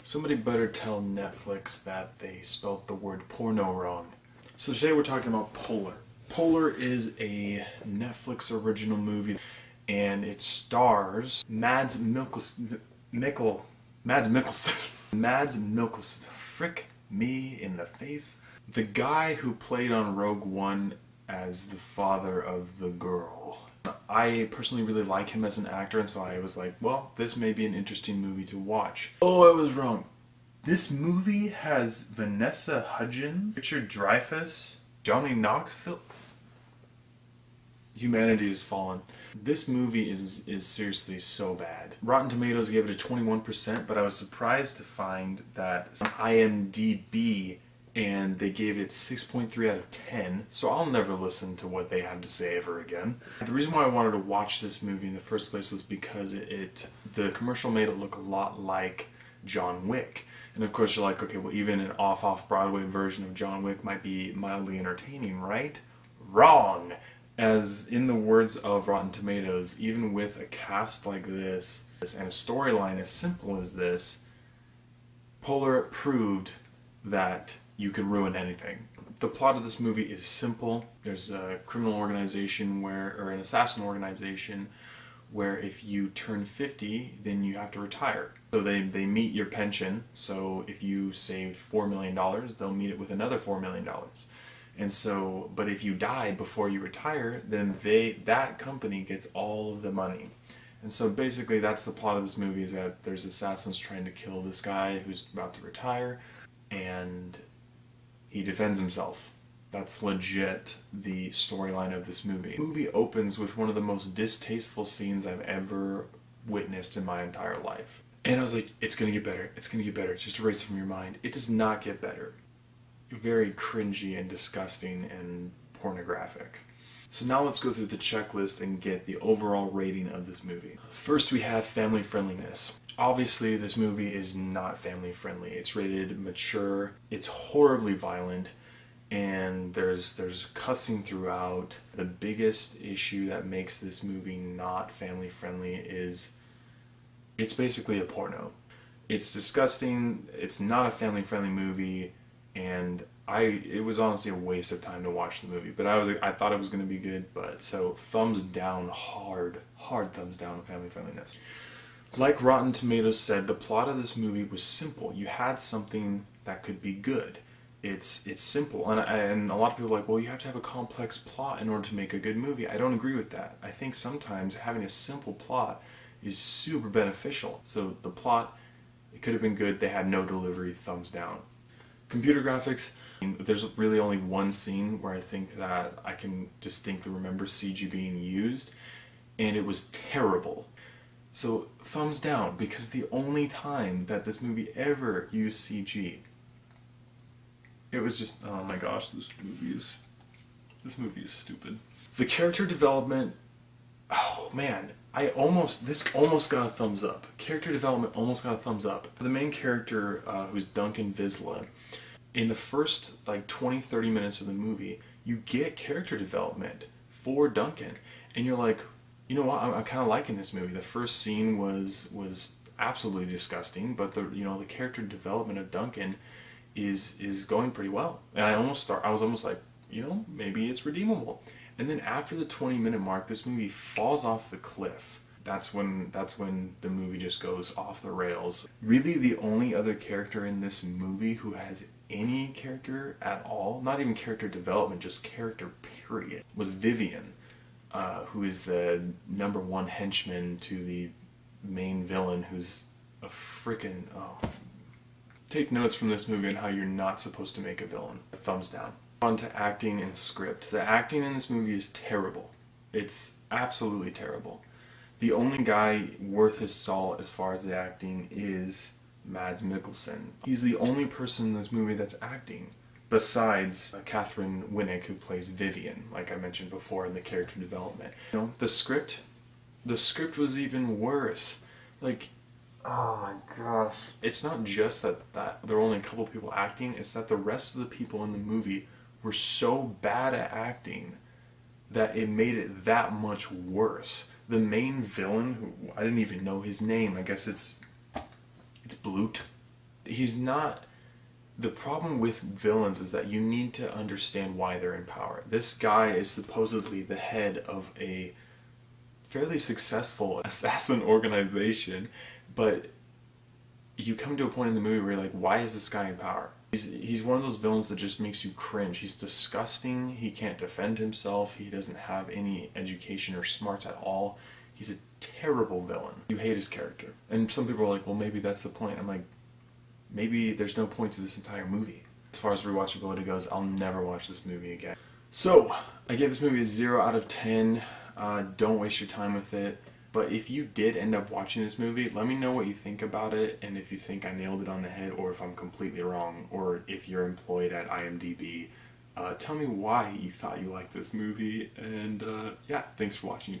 Somebody better tell Netflix that they spelled the word porno wrong. So today we're talking about Polar. Polar is a Netflix original movie, and it stars Mads Mikkelsen. Frick me in the face. The guy who played on Rogue One as the father of the girl. I personally really like him as an actor, and so I was like, well, this may be an interesting movie to watch. Oh, I was wrong. This movie has Vanessa Hudgens, Richard Dreyfuss, Johnny Knoxville. Humanity has fallen. This movie is seriously so bad. Rotten Tomatoes gave it a 21%, but I was surprised to find that IMDb and they gave it 6.3 out of 10, so I'll never listen to what they have to say ever again. The reason why I wanted to watch this movie in the first place was because the commercial made it look a lot like John Wick. And of course you're like, okay, well even an off-Broadway version of John Wick might be mildly entertaining, right? Wrong! As in the words of Rotten Tomatoes, even with a cast like this and a storyline as simple as this, Polar proved that you can ruin anything. The plot of this movie is simple. There's a criminal organization or an assassin organization where if you turn 50, then you have to retire. So they meet your pension, so if you saved $4 million, they'll meet it with another $4 million. And so, but if you die before you retire, then that company gets all of the money. And so basically that's the plot of this movie, is that there's assassins trying to kill this guy who's about to retire, and he defends himself. That's legit the storyline of this movie. The movie opens with one of the most distasteful scenes I've ever witnessed in my entire life. And I was like, it's gonna get better, it's gonna get better, just erase it from your mind. It does not get better. Very cringy and disgusting and pornographic. So now let's go through the checklist and get the overall rating of this movie. First we have family friendliness. Obviously this movie is not family friendly. It's rated mature, it's horribly violent, and there's cussing throughout. The biggest issue that makes this movie not family friendly is it's basically a porno. It's disgusting, it's not a family friendly movie, and it was honestly a waste of time to watch the movie, but I thought it was going to be good, but so thumbs down, hard thumbs down on family friendliness. Like Rotten Tomatoes said, the plot of this movie was simple. You had something that could be good. It's simple, and a lot of people are like, well, you have to have a complex plot in order to make a good movie. I don't agree with that. I think sometimes having a simple plot is super beneficial. So the plot, it could have been good, they had no delivery, thumbs down. Computer graphics, there's really only one scene where I think that I can distinctly remember CG being used, and it was terrible. So thumbs down, because the only time that this movie ever used CG, it was just, oh my gosh, this movie is stupid. The character development, oh man, this almost got a thumbs up. Character development almost got a thumbs up. The main character, who's Duncan Visla, in the first like 20-30 minutes of the movie, you get character development for Duncan, and you're like, you know what, I'm kind of liking this movie. The first scene was absolutely disgusting, but the character development of Duncan is going pretty well. And I was almost like, maybe it's redeemable. And then after the 20-minute mark, this movie falls off the cliff. That's when the movie just goes off the rails. Really, the only other character in this movie who has any character at all, not even character development, just character period, was Vivian, who is the #1 henchman to the main villain, who's a frickin', Take notes from this movie on how you're not supposed to make a villain. A thumbs down. On to acting and script. The acting in this movie is terrible. It's absolutely terrible. The only guy worth his salt as far as the acting is Mads Mikkelsen. He's the only person in this movie that's acting, besides Catherine Winnick, who plays Vivian, like I mentioned before in the character development. The script was even worse. Like, oh my gosh. It's not just that there were only a couple people acting, it's that the rest of the people in the movie were so bad at acting that it made it that much worse. The main villain, who I didn't even know his name, I guess it's Blut. he's not. The problem with villains is that you need to understand why they're in power. This guy is supposedly the head of a fairly successful assassin organization, but you come to a point in the movie where you're like, why is this guy in power? He's one of those villains that just makes you cringe. He's disgusting. He can't defend himself. He doesn't have any education or smarts at all. He's a terrible villain. You hate his character. And some people are like, well, maybe that's the point. I'm like, maybe there's no point to this entire movie. As far as rewatchability goes, I'll never watch this movie again. So, I gave this movie a 0 out of 10. Don't waste your time with it. But if you did end up watching this movie, let me know what you think about it, and if you think I nailed it on the head, or if I'm completely wrong, or if you're employed at IMDb. Tell me why you thought you liked this movie, and yeah, thanks for watching, you guys.